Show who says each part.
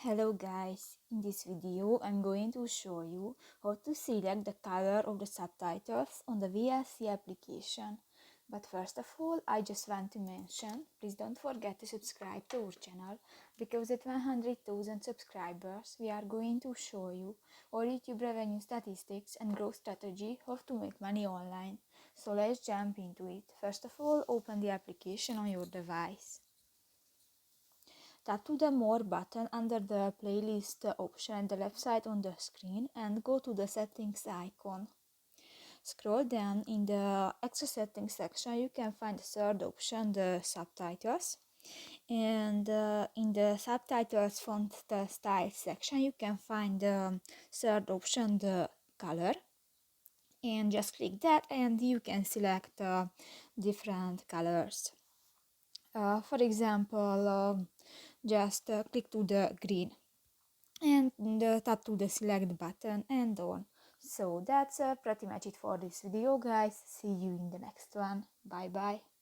Speaker 1: Hello guys, in this video I'm going to show you how to select the color of the subtitles on the VLC application. But first of all, I just want to mention, please don't forget to subscribe to our channel, because at 100,000 subscribers we are going to show you our YouTube revenue statistics and growth strategy, how to make money online. So let's jump into it. First of all, open the application on your device. Tap to the More button under the playlist option at the left side on the screen and go to the settings icon. Scroll down in the extra settings section. You can find the third option, the subtitles. And in the subtitles font style section, you can find the third option, the color. And just click that and you can select different colors. For example, just click to the green and tap to the select button and on. So that's pretty much it for this video, guys. See you in the next one. Bye bye.